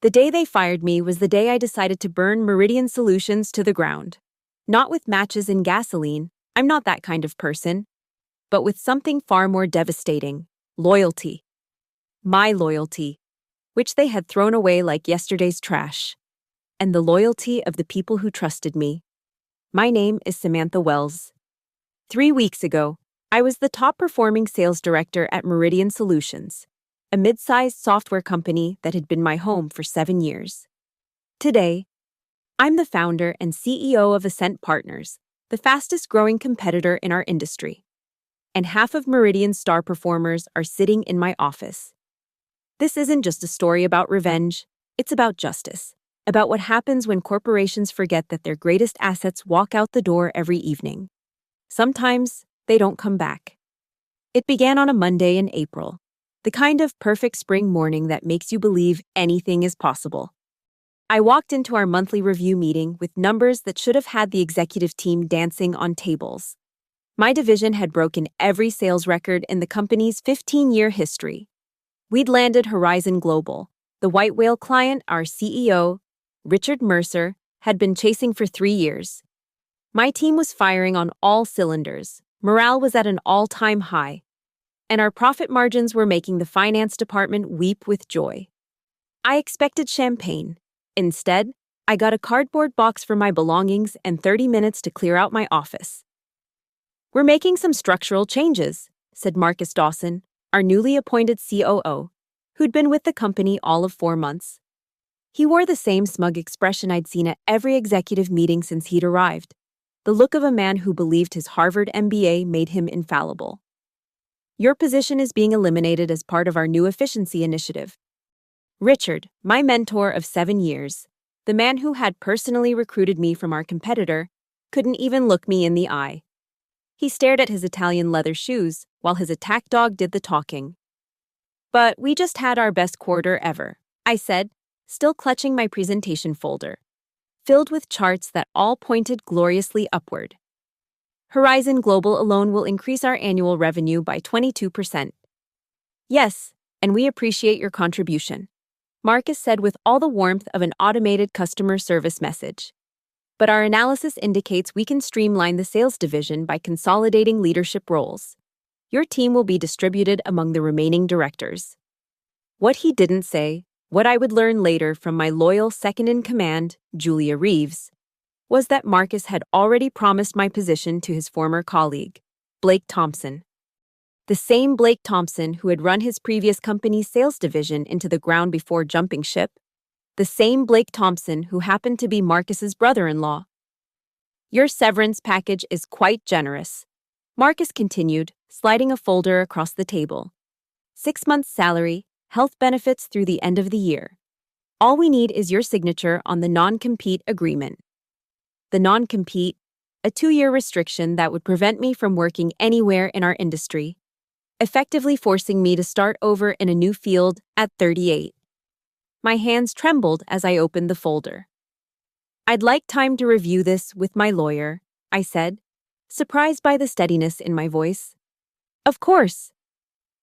The day they fired me was the day I decided to burn Meridian Solutions to the ground. Not with matches and gasoline, I'm not that kind of person, but with something far more devastating: loyalty. My loyalty, which they had thrown away like yesterday's trash. And the loyalty of the people who trusted me. My name is Samantha Wells. 3 weeks ago, I was the top-performing sales director at Meridian Solutions, a mid-sized software company that had been my home for 7 years. Today, I'm the founder and CEO of Ascent Partners, the fastest-growing competitor in our industry. And half of Meridian's star performers are sitting in my office. This isn't just a story about revenge, it's about justice, about what happens when corporations forget that their greatest assets walk out the door every evening. Sometimes, they don't come back. It began on a Monday in April, the kind of perfect spring morning that makes you believe anything is possible. I walked into our monthly review meeting with numbers that should have had the executive team dancing on tables. My division had broken every sales record in the company's 15-year history. We'd landed Horizon Global, the white whale client our CEO, Richard Mercer, had been chasing for 3 years. My team was firing on all cylinders, morale was at an all-time high, and our profit margins were making the finance department weep with joy. I expected champagne. Instead, I got a cardboard box for my belongings and 30 minutes to clear out my office. "We're making some structural changes," said Marcus Dawson, our newly appointed COO, who'd been with the company all of 4 months. He wore the same smug expression I'd seen at every executive meeting since he'd arrived, the look of a man who believed his Harvard MBA made him infallible. "Your position is being eliminated as part of our new efficiency initiative." Richard, my mentor of 7 years, the man who had personally recruited me from our competitor, couldn't even look me in the eye. He stared at his Italian leather shoes while his attack dog did the talking. "But we just had our best quarter ever," I said, still clutching my presentation folder, filled with charts that all pointed gloriously upward. "Horizon Global alone will increase our annual revenue by 22%. "Yes, and we appreciate your contribution," Marcus said with all the warmth of an automated customer service message. "But our analysis indicates we can streamline the sales division by consolidating leadership roles. Your team will be distributed among the remaining directors." What he didn't say, what I would learn later from my loyal second-in-command, Julia Reeves, was that Marcus had already promised my position to his former colleague, Blake Thompson. The same Blake Thompson who had run his previous company's sales division into the ground before jumping ship. The same Blake Thompson who happened to be Marcus's brother-in-law. "Your severance package is quite generous," Marcus continued, sliding a folder across the table. 6 months' salary, health benefits through the end of the year. All we need is your signature on the non-compete agreement. The non-compete, a 2-year restriction that would prevent me from working anywhere in our industry, effectively forcing me to start over in a new field at 38. My hands trembled as I opened the folder. "I'd like time to review this with my lawyer," I said, surprised by the steadiness in my voice. "Of course."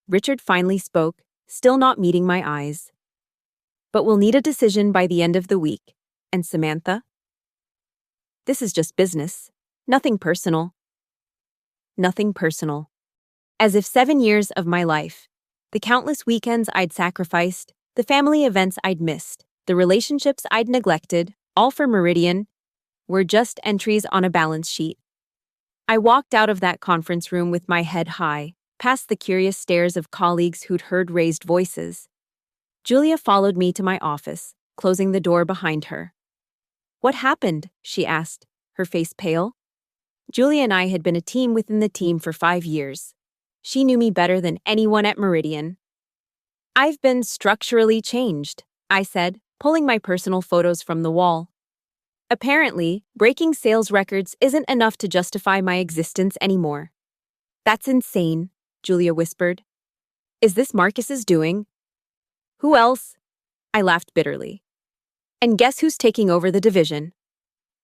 Richard finally spoke, still not meeting my eyes. "But we'll need a decision by the end of the week. And Samantha? This is just business. Nothing personal." Nothing personal. As if 7 years of my life, the countless weekends I'd sacrificed, the family events I'd missed, the relationships I'd neglected, all for Meridian, were just entries on a balance sheet. I walked out of that conference room with my head high, past the curious stares of colleagues who'd heard raised voices. Julia followed me to my office, closing the door behind her. "What happened?" she asked, her face pale. Julia and I had been a team within the team for 5 years. She knew me better than anyone at Meridian. "I've been structurally changed," I said, pulling my personal photos from the wall. "Apparently, breaking sales records isn't enough to justify my existence anymore." "That's insane," Julia whispered. "Is this Marcus's doing?" "Who else?" I laughed bitterly. "And guess who's taking over the division?"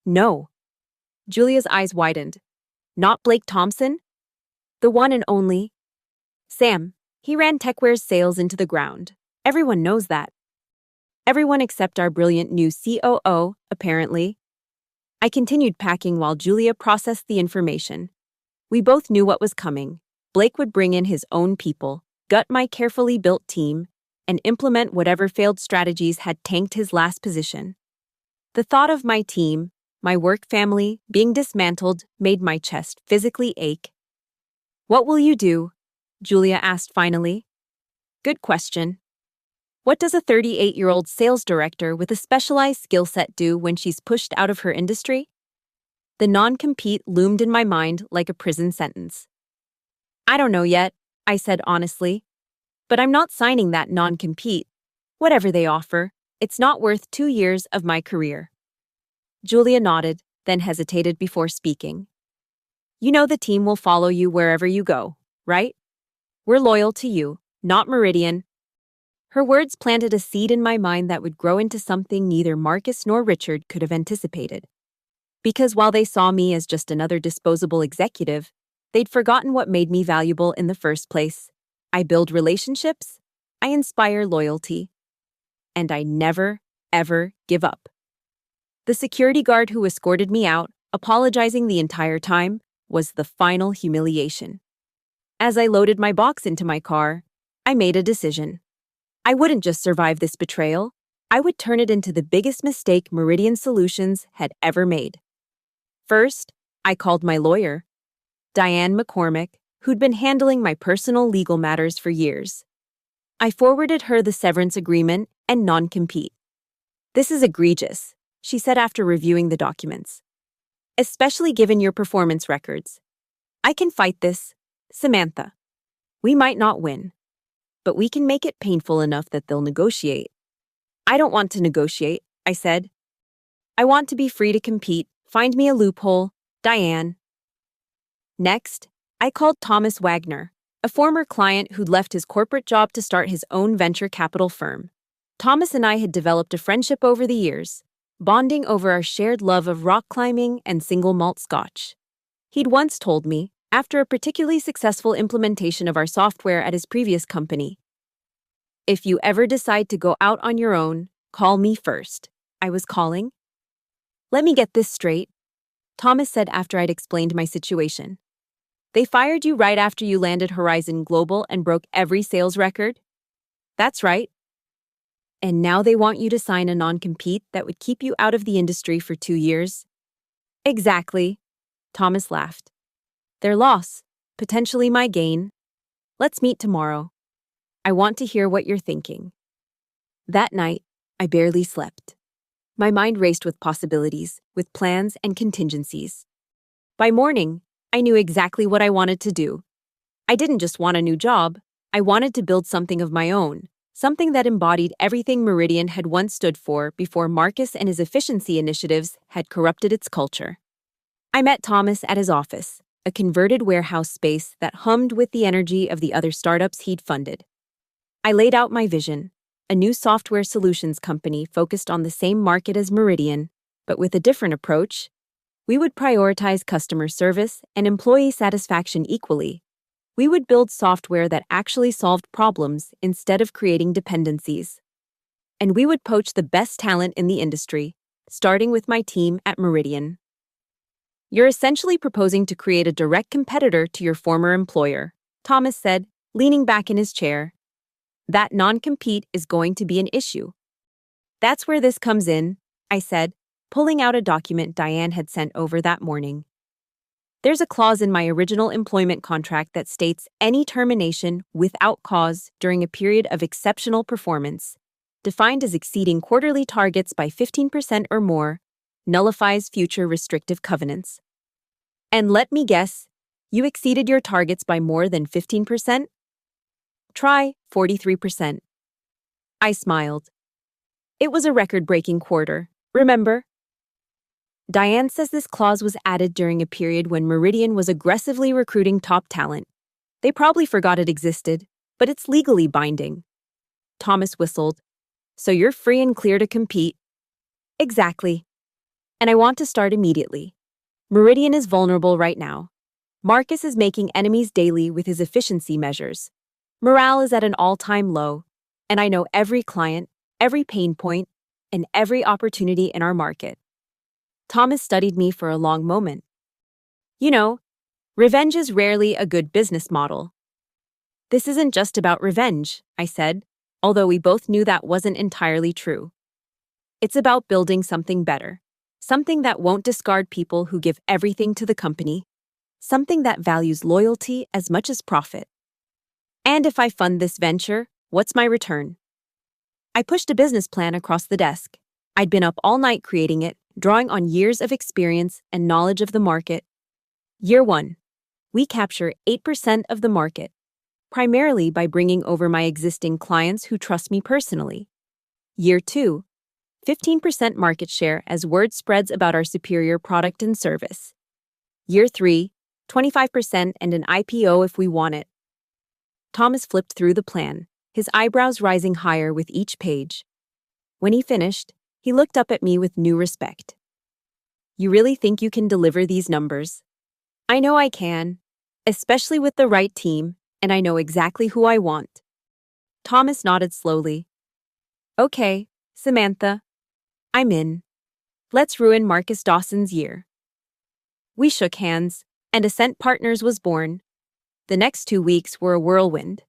"No." Julia's eyes widened. "Not Blake Thompson?" "The one and only Sam. He ran TechWare's sales into the ground. Everyone knows that." Everyone except our brilliant new COO, apparently. I continued packing while Julia processed the information. We both knew what was coming. Blake would bring in his own people, gut my carefully built team, and implement whatever failed strategies had tanked his last position. The thought of my team, my work family, being dismantled made my chest physically ache. "What will you do?" Julia asked finally. "Good question. What does a 38-year-old sales director with a specialized skill set do when she's pushed out of her industry?" The non-compete loomed in my mind like a prison sentence. "I don't know yet," I said honestly. "But I'm not signing that non-compete. Whatever they offer, it's not worth 2 years of my career." Julia nodded, then hesitated before speaking. "You know the team will follow you wherever you go, right? We're loyal to you, not Meridian." Her words planted a seed in my mind that would grow into something neither Marcus nor Richard could have anticipated. Because while they saw me as just another disposable executive, they'd forgotten what made me valuable in the first place. I build relationships, I inspire loyalty, and I never, ever give up. The security guard who escorted me out, apologizing the entire time, was the final humiliation. As I loaded my box into my car, I made a decision. I wouldn't just survive this betrayal, I would turn it into the biggest mistake Meridian Solutions had ever made. First, I called my lawyer, Diane McCormick, who'd been handling my personal legal matters for years. I forwarded her the severance agreement and non-compete. "This is egregious," she said after reviewing the documents. "Especially given your performance records. I can fight this, Samantha. We might not win, but we can make it painful enough that they'll negotiate." "I don't want to negotiate," I said. "I want to be free to compete. Find me a loophole, Diane." Next, I called Thomas Wagner, a former client who'd left his corporate job to start his own venture capital firm. Thomas and I had developed a friendship over the years, bonding over our shared love of rock climbing and single malt scotch. He'd once told me, after a particularly successful implementation of our software at his previous company, "If you ever decide to go out on your own, call me first." I was calling. "Let me get this straight," Thomas said after I'd explained my situation. "They fired you right after you landed Horizon Global and broke every sales record?" "That's right." "And now they want you to sign a non-compete that would keep you out of the industry for 2 years?" "Exactly," Thomas laughed. "Their loss, potentially my gain. Let's meet tomorrow. I want to hear what you're thinking." That night, I barely slept. My mind raced with possibilities, with plans and contingencies. By morning, I knew exactly what I wanted to do. I didn't just want a new job, I wanted to build something of my own, something that embodied everything Meridian had once stood for before Marcus and his efficiency initiatives had corrupted its culture. I met Thomas at his office, a converted warehouse space that hummed with the energy of the other startups he'd funded. I laid out my vision, a new software solutions company focused on the same market as Meridian, but with a different approach. We would prioritize customer service and employee satisfaction equally. We would build software that actually solved problems instead of creating dependencies. And we would poach the best talent in the industry, starting with my team at Meridian. "You're essentially proposing to create a direct competitor to your former employer," Thomas said, leaning back in his chair. "That non-compete is going to be an issue." "That's where this comes in," I said, pulling out a document Diane had sent over that morning. "There's a clause in my original employment contract that states any termination without cause during a period of exceptional performance, defined as exceeding quarterly targets by 15% or more, nullifies future restrictive covenants." "And let me guess, you exceeded your targets by more than 15%? Try 43%. I smiled. "It was a record-breaking quarter, remember?" Diane says this clause was added during a period when Meridian was aggressively recruiting top talent. They probably forgot it existed, but it's legally binding. Thomas whistled. "So you're free and clear to compete?" "Exactly. And I want to start immediately. Meridian is vulnerable right now. Marcus is making enemies daily with his efficiency measures. Morale is at an all-time low, and I know every client, every pain point, and every opportunity in our market. Thomas studied me for a long moment. You know, revenge is rarely a good business model. This isn't just about revenge, I said, although we both knew that wasn't entirely true. It's about building something better, something that won't discard people who give everything to the company, something that values loyalty as much as profit. And if I fund this venture, what's my return? I pushed a business plan across the desk. I'd been up all night creating it, drawing on years of experience and knowledge of the market. Year 1. We capture 8% of the market, primarily by bringing over my existing clients who trust me personally. Year 2. 15% market share as word spreads about our superior product and service. Year 3. 25% and an IPO if we want it. Thomas flipped through the plan, his eyebrows rising higher with each page. When he finished, he looked up at me with new respect. You really think you can deliver these numbers? I know I can, especially with the right team, and I know exactly who I want. Thomas nodded slowly. Okay, Samantha. I'm in. Let's ruin Marcus Dawson's year. We shook hands, and Ascent Partners was born. The next 2 weeks were a whirlwind.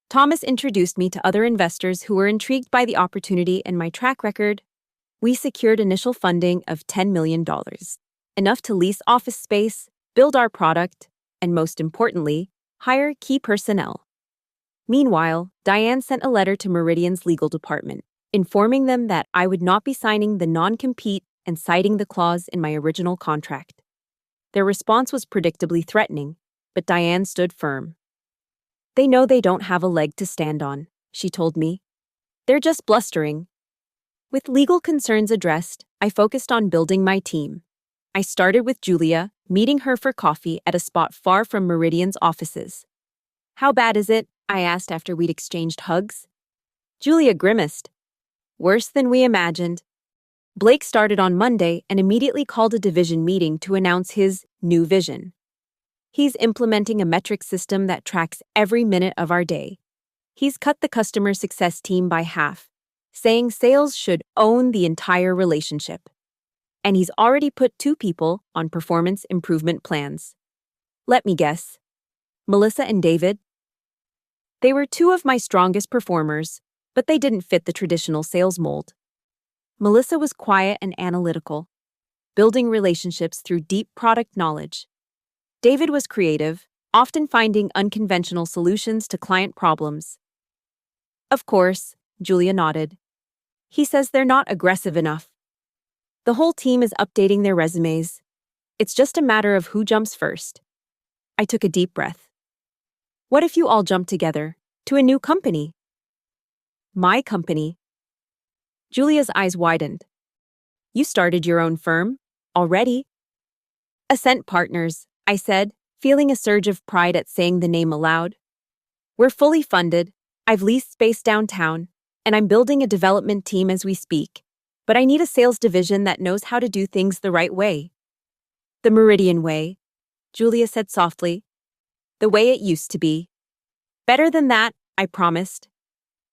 Thomas introduced me to other investors who were intrigued by the opportunity and my track record. We secured initial funding of $10 million, enough to lease office space, build our product, and most importantly, hire key personnel. Meanwhile, Diane sent a letter to Meridian's legal department, informing them that I would not be signing the non-compete and citing the clause in my original contract. Their response was predictably threatening, but Diane stood firm. They know they don't have a leg to stand on, she told me. They're just blustering. With legal concerns addressed, I focused on building my team. I started with Julia, meeting her for coffee at a spot far from Meridian's offices. How bad is it? I asked after we'd exchanged hugs. Julia grimaced. Worse than we imagined. Blake started on Monday and immediately called a division meeting to announce his new vision. He's implementing a metric system that tracks every minute of our day. He's cut the customer success team by half, saying sales should own the entire relationship. And he's already put 2 people on performance improvement plans. Let me guess. Melissa and David? They were 2 of my strongest performers, but they didn't fit the traditional sales mold. Melissa was quiet and analytical, building relationships through deep product knowledge. David was creative, often finding unconventional solutions to client problems. Of course, Julia nodded. He says they're not aggressive enough. The whole team is updating their resumes. It's just a matter of who jumps first. I took a deep breath. What if you all jump together to a new company? My company? Julia's eyes widened. You started your own firm? Already? Ascent Partners, I said, feeling a surge of pride at saying the name aloud. We're fully funded, I've leased space downtown, and I'm building a development team as we speak, but I need a sales division that knows how to do things the right way. The Meridian way, Julia said softly. The way it used to be. Better than that, I promised.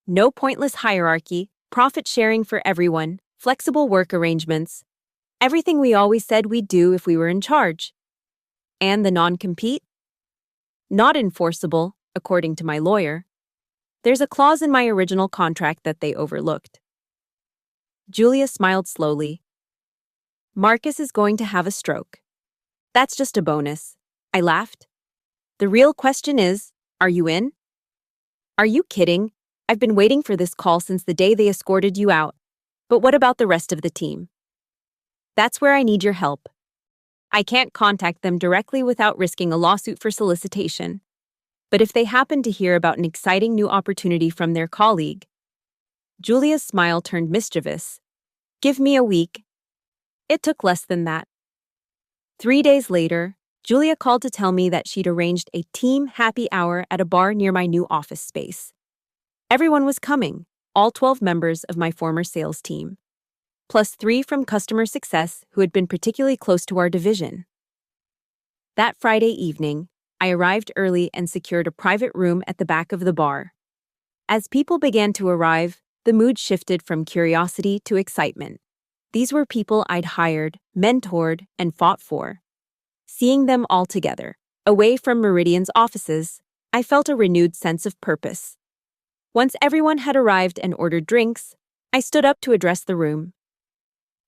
No pointless hierarchy, profit sharing for everyone, flexible work arrangements. Everything we always said we'd do if we were in charge. And the non-compete? Not enforceable, according to my lawyer. There's a clause in my original contract that they overlooked. Julia smiled slowly. Marcus is going to have a stroke. That's just a bonus. I laughed. The real question is, are you in? Are you kidding? I've been waiting for this call since the day they escorted you out. But what about the rest of the team? That's where I need your help. I can't contact them directly without risking a lawsuit for solicitation. But if they happen to hear about an exciting new opportunity from their colleague. Julia's smile turned mischievous. Give me a week. It took less than that. 3 days later, Julia called to tell me that she'd arranged a team happy hour at a bar near my new office space. Everyone was coming, all 12 members of my former sales team, plus 3 from customer success who had been particularly close to our division. That Friday evening, I arrived early and secured a private room at the back of the bar. As people began to arrive, The mood shifted from curiosity to excitement. These were people I'd hired, mentored, and fought for. Seeing them all together, away from Meridian's offices, I felt a renewed sense of purpose. Once everyone had arrived and ordered drinks, I stood up to address the room.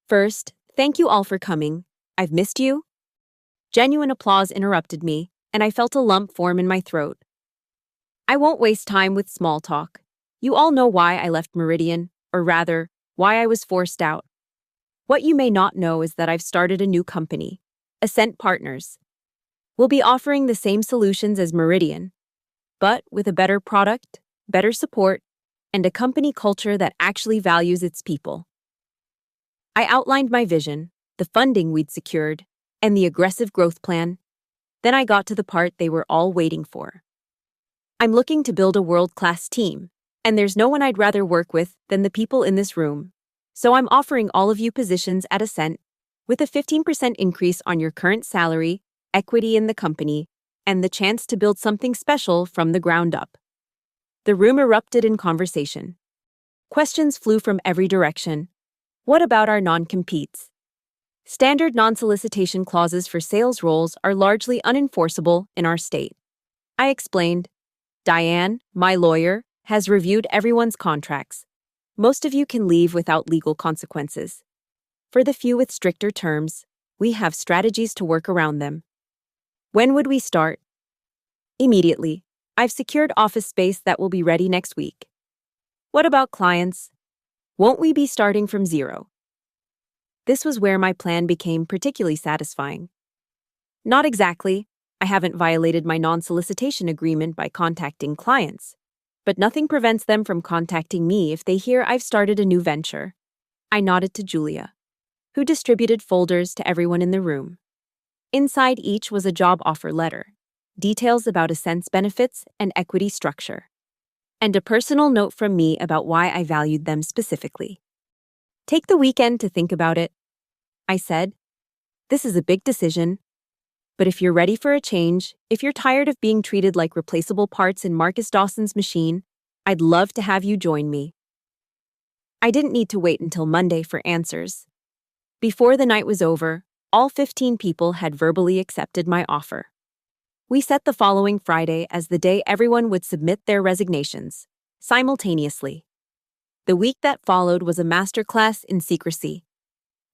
First, thank you all for coming. I've missed you. Genuine applause interrupted me, and I felt a lump form in my throat. I won't waste time with small talk. You all know why I left Meridian, or rather, why I was forced out. What you may not know is that I've started a new company, Ascent Partners. We'll be offering the same solutions as Meridian, but with a better product, better support, and a company culture that actually values its people. I outlined my vision, the funding we'd secured, and the aggressive growth plan. Then I got to the part they were all waiting for. I'm looking to build a world-class team, and there's no one I'd rather work with than the people in this room. So I'm offering all of you positions at Ascent with a 15% increase on your current salary, equity in the company, and the chance to build something special from the ground up. The room erupted in conversation. Questions flew from every direction. What about our non-competes? Standard non-solicitation clauses for sales roles are largely unenforceable in our state. I explained. Diane, my lawyer, has reviewed everyone's contracts. Most of you can leave without legal consequences. For the few with stricter terms, we have strategies to work around them. When would we start? Immediately. I've secured office space that will be ready next week. What about clients? Won't we be starting from zero? This was where my plan became particularly satisfying. Not exactly. I haven't violated my non-solicitation agreement by contacting clients, but nothing prevents them from contacting me if they hear I've started a new venture. I nodded to Julia, who distributed folders to everyone in the room. Inside each was a job offer letter, details about Ascent's benefits and equity structure, and a personal note from me about why I valued them specifically. Take the weekend to think about it, I said. This is a big decision. But if you're ready for a change, if you're tired of being treated like replaceable parts in Marcus Dawson's machine, I'd love to have you join me. I didn't need to wait until Monday for answers. Before the night was over, all 15 people had verbally accepted my offer. We set the following Friday as the day everyone would submit their resignations, simultaneously. The week that followed was a masterclass in secrecy.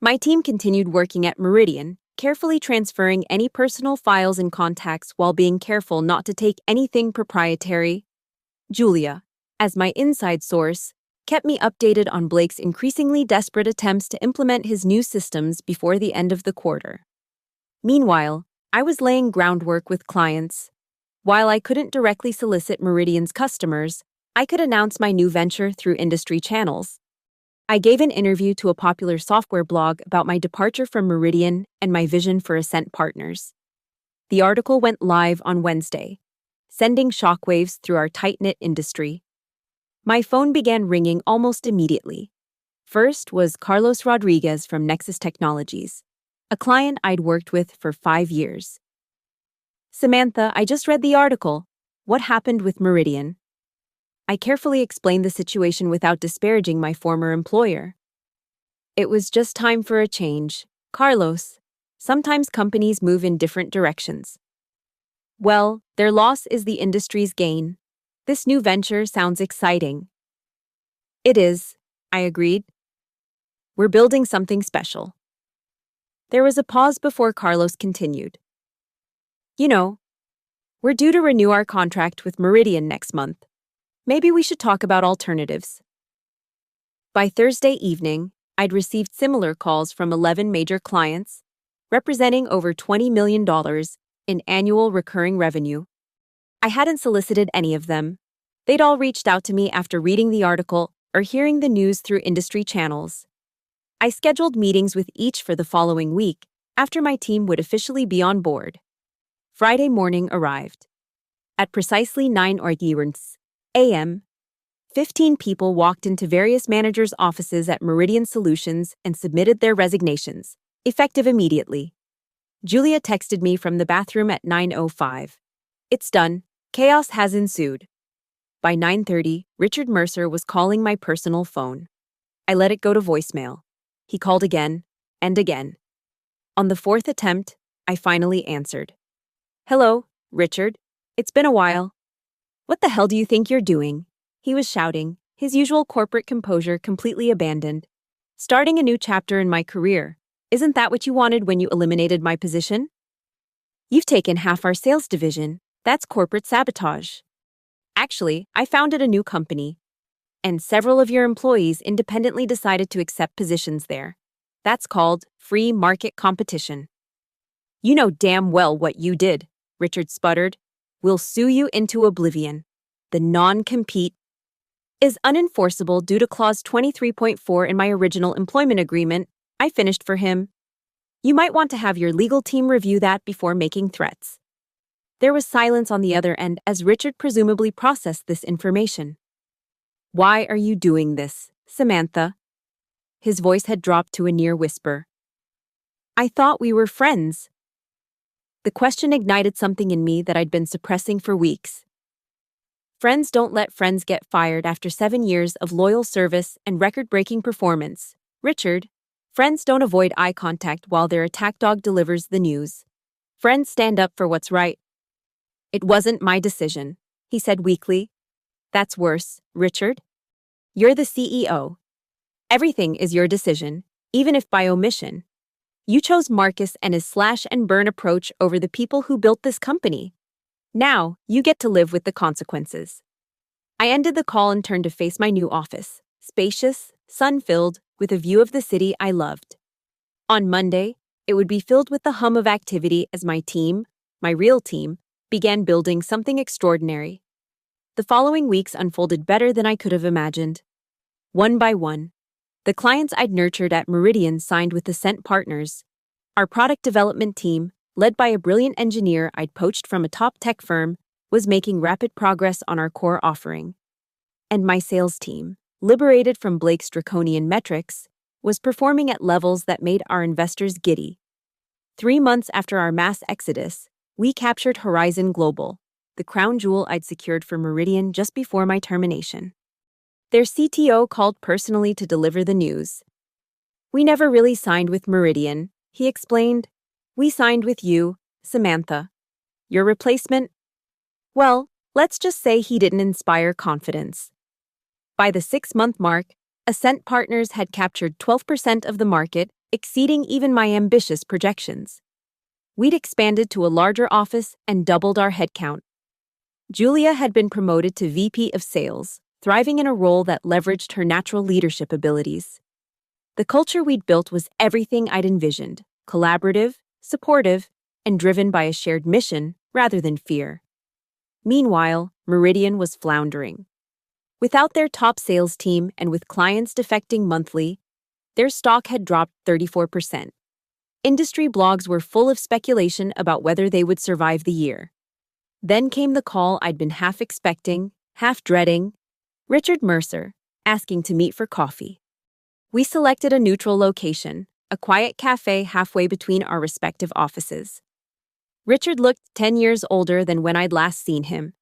My team continued working at Meridian, carefully transferring any personal files and contacts while being careful not to take anything proprietary. Julia, as my inside source, kept me updated on Blake's increasingly desperate attempts to implement his new systems before the end of the quarter. Meanwhile, I was laying groundwork with clients. While I couldn't directly solicit Meridian's customers, I could announce my new venture through industry channels. I gave an interview to a popular software blog about my departure from Meridian and my vision for Ascent Partners. The article went live on Wednesday, sending shockwaves through our tight-knit industry. My phone began ringing almost immediately. First was Carlos Rodriguez from Nexus Technologies, a client I'd worked with for 5 years. Samantha, I just read the article. What happened with Meridian? I carefully explained the situation without disparaging my former employer. It was just time for a change. Carlos, sometimes companies move in different directions. Well, their loss is the industry's gain. This new venture sounds exciting. It is, I agreed. We're building something special. There was a pause before Carlos continued. You know, we're due to renew our contract with Meridian next month. Maybe we should talk about alternatives. By Thursday evening, I'd received similar calls from 11 major clients, representing over $20 million in annual recurring revenue. I hadn't solicited any of them. They'd all reached out to me after reading the article or hearing the news through industry channels. I scheduled meetings with each for the following week, after my team would officially be on board. Friday morning arrived. At precisely 9 a.m., 15 people walked into various managers' offices at Meridian Solutions and submitted their resignations, effective immediately. Julia texted me from the bathroom at 9:05. It's done. Chaos has ensued. By 9:30, Richard Mercer was calling my personal phone. I let it go to voicemail. He called again and again. On the fourth attempt, I finally answered. "Hello, Richard. It's been a while." "What the hell do you think you're doing?" He was shouting, his usual corporate composure completely abandoned. "Starting a new chapter in my career. Isn't that what you wanted when you eliminated my position? You've taken half our sales division. That's corporate sabotage. Actually, I founded a new company, and several of your employees independently decided to accept positions there. That's called free market competition." "You know damn well what you did," Richard sputtered. "We'll sue you into oblivion. The non-compete is unenforceable due to Clause 23.4 in my original employment agreement I finished for him. You might want to have your legal team review that before making threats." There was silence on the other end as Richard presumably processed this information. "Why are you doing this, Samantha?" His voice had dropped to a near whisper. "I thought we were friends." The question ignited something in me that I'd been suppressing for weeks. Friends don't let friends get fired after 7 years of loyal service and record-breaking performance. Richard, friends don't avoid eye contact while their attack dog delivers the news. Friends stand up for what's right. "It wasn't my decision," he said weakly. "That's worse, Richard. You're the CEO. Everything is your decision, even if by omission. You chose Marcus and his slash-and-burn approach over the people who built this company. Now, you get to live with the consequences." I ended the call and turned to face my new office, spacious, sun-filled, with a view of the city I loved. On Monday, it would be filled with the hum of activity as my team, my real team, began building something extraordinary. The following weeks unfolded better than I could have imagined. One by one, the clients I'd nurtured at Meridian signed with Ascent Partners. Our product development team, led by a brilliant engineer I'd poached from a top tech firm, was making rapid progress on our core offering. And my sales team, liberated from Blake's draconian metrics, was performing at levels that made our investors giddy. 3 months after our mass exodus, we captured Horizon Global, the crown jewel I'd secured for Meridian just before my termination. Their CTO called personally to deliver the news. "We never really signed with Meridian," he explained. "We signed with you, Samantha. Your replacement? Well, let's just say he didn't inspire confidence." By the 6-month mark, Ascent Partners had captured 12% of the market, exceeding even my ambitious projections. We'd expanded to a larger office and doubled our headcount. Julia had been promoted to VP of Sales, thriving in a role that leveraged her natural leadership abilities. The culture we'd built was everything I'd envisioned: collaborative, supportive, and driven by a shared mission rather than fear. Meanwhile, Meridian was floundering. Without their top sales team and with clients defecting monthly, their stock had dropped 34%. Industry blogs were full of speculation about whether they would survive the year. Then came the call I'd been half expecting, half dreading: Richard Mercer, asking to meet for coffee. We selected a neutral location, a quiet cafe halfway between our respective offices. Richard looked 10 years older than when I'd last seen him.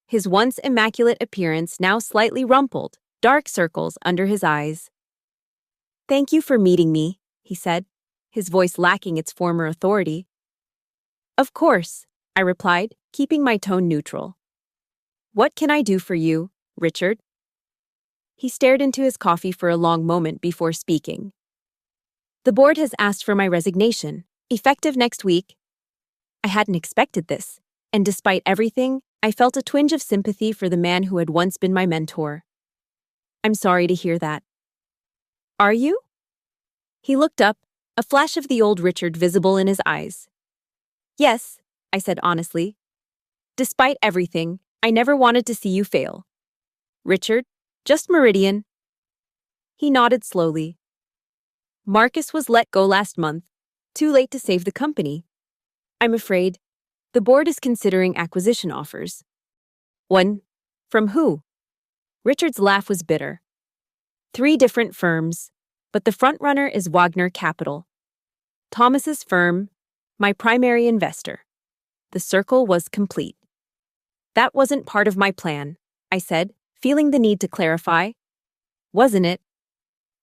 His once immaculate appearance now slightly rumpled, dark circles under his eyes. "Thank you for meeting me," he said, his voice lacking its former authority. "Of course," I replied, keeping my tone neutral. "What can I do for you, Richard?" He stared into his coffee for a long moment before speaking. "The board has asked for my resignation, effective next week." I hadn't expected this, and despite everything, I felt a twinge of sympathy for the man who had once been my mentor. "I'm sorry to hear that." "Are you?" He looked up, a flash of the old Richard visible in his eyes. "Yes," I said honestly. "Despite everything, I never wanted to see you fail. Richard, just Meridian." He nodded slowly. "Marcus was let go last month. Too late to save the company. I'm afraid the board is considering acquisition offers." "One? From who?" Richard's laugh was bitter. 3 different firms, but the frontrunner is Wagner Capital. Thomas's firm, my primary investor. The circle was complete. "That wasn't part of my plan," I said, feeling the need to clarify. Wasn't it?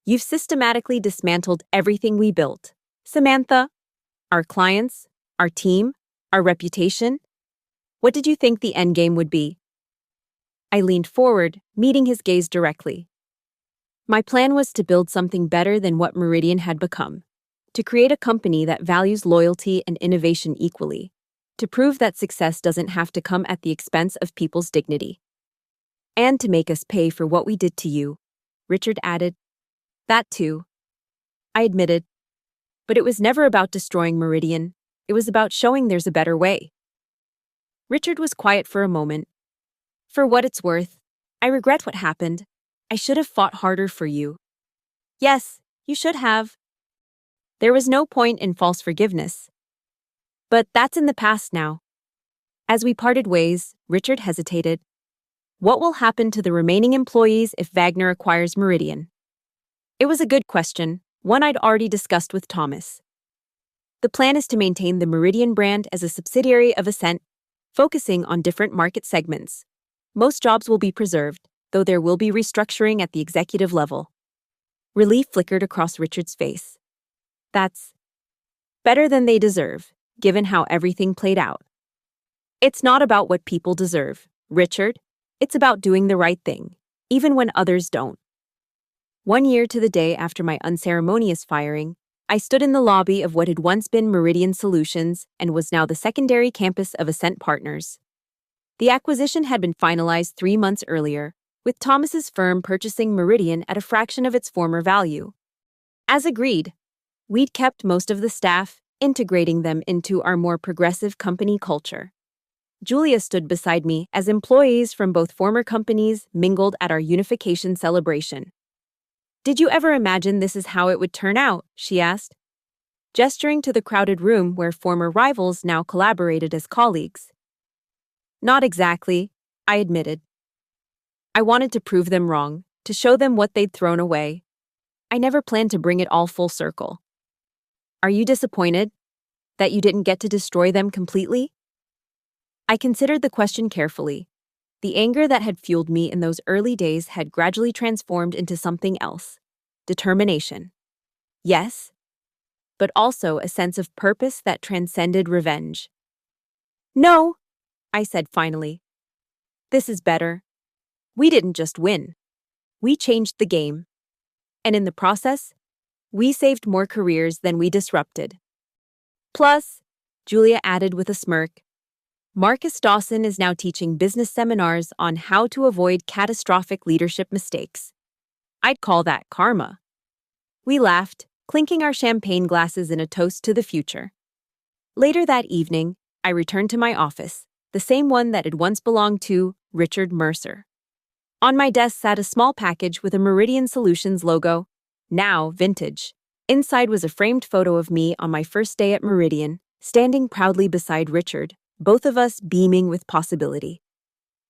You've systematically dismantled everything we built. Samantha, our clients, our team, our reputation. What did you think the endgame would be? I leaned forward, meeting his gaze directly. My plan was to build something better than what Meridian had become, to create a company that values loyalty and innovation equally, to prove that success doesn't have to come at the expense of people's dignity. And to make us pay for what we did to you, Richard added. That too, I admitted. But it was never about destroying Meridian. It was about showing there's a better way. Richard was quiet for a moment. For what it's worth, I regret what happened. I should have fought harder for you. Yes, you should have. There was no point in false forgiveness. But that's in the past now. As we parted ways, Richard hesitated. What will happen to the remaining employees if Wagner acquires Meridian? It was a good question, one I'd already discussed with Thomas. The plan is to maintain the Meridian brand as a subsidiary of Ascent, focusing on different market segments. Most jobs will be preserved, though there will be restructuring at the executive level. Relief flickered across Richard's face. That's better than they deserve, given how everything played out. It's not about what people deserve, Richard. It's about doing the right thing, even when others don't. 1 year to the day after my unceremonious firing, I stood in the lobby of what had once been Meridian Solutions and was now the secondary campus of Ascent Partners. The acquisition had been finalized 3 months earlier, with Thomas's firm purchasing Meridian at a fraction of its former value. As agreed, we'd kept most of the staff, integrating them into our more progressive company culture. Julia stood beside me as employees from both former companies mingled at our unification celebration. Did you ever imagine this is how it would turn out? She asked, gesturing to the crowded room where former rivals now collaborated as colleagues. Not exactly, I admitted. I wanted to prove them wrong, to show them what they'd thrown away. I never planned to bring it all full circle. Are you disappointed that you didn't get to destroy them completely? I considered the question carefully. The anger that had fueled me in those early days had gradually transformed into something else. Determination. Yes, but also a sense of purpose that transcended revenge. No, I said finally. This is better. We didn't just win. We changed the game. And in the process, we saved more careers than we disrupted. Plus, Julia added with a smirk, Marcus Dawson is now teaching business seminars on how to avoid catastrophic leadership mistakes. I'd call that karma. We laughed, clinking our champagne glasses in a toast to the future. Later that evening, I returned to my office, the same one that had once belonged to Richard Mercer. On my desk sat a small package with a Meridian Solutions logo, now vintage. Inside was a framed photo of me on my first day at Meridian, standing proudly beside Richard, both of us beaming with possibility.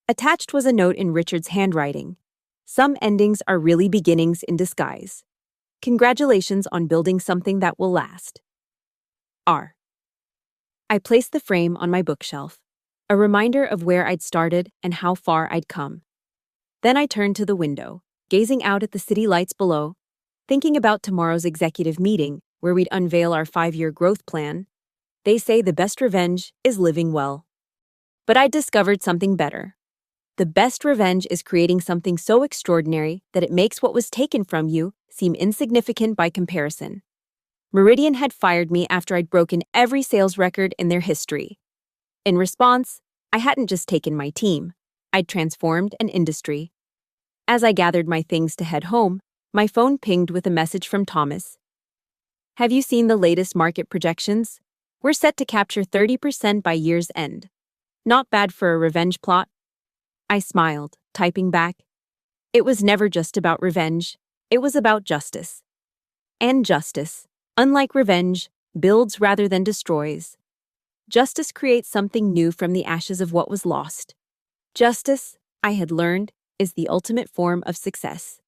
Attached was a note in Richard's handwriting. Some endings are really beginnings in disguise. Congratulations on building something that will last. R. I placed the frame on my bookshelf, a reminder of where I'd started and how far I'd come. Then I turned to the window, gazing out at the city lights below, thinking about tomorrow's executive meeting where we'd unveil our 5-year growth plan. They say the best revenge is living well. But I discovered something better. The best revenge is creating something so extraordinary that it makes what was taken from you seem insignificant by comparison. Meridian had fired me after I'd broken every sales record in their history. In response, I hadn't just taken my team. I'd transformed an industry. As I gathered my things to head home, my phone pinged with a message from Thomas. Have you seen the latest market projections? We're set to capture 30% by year's end. Not bad for a revenge plot. I smiled, typing back. It was never just about revenge. It was about justice. And justice, unlike revenge, builds rather than destroys. Justice creates something new from the ashes of what was lost. Justice, I had learned, is the ultimate form of success.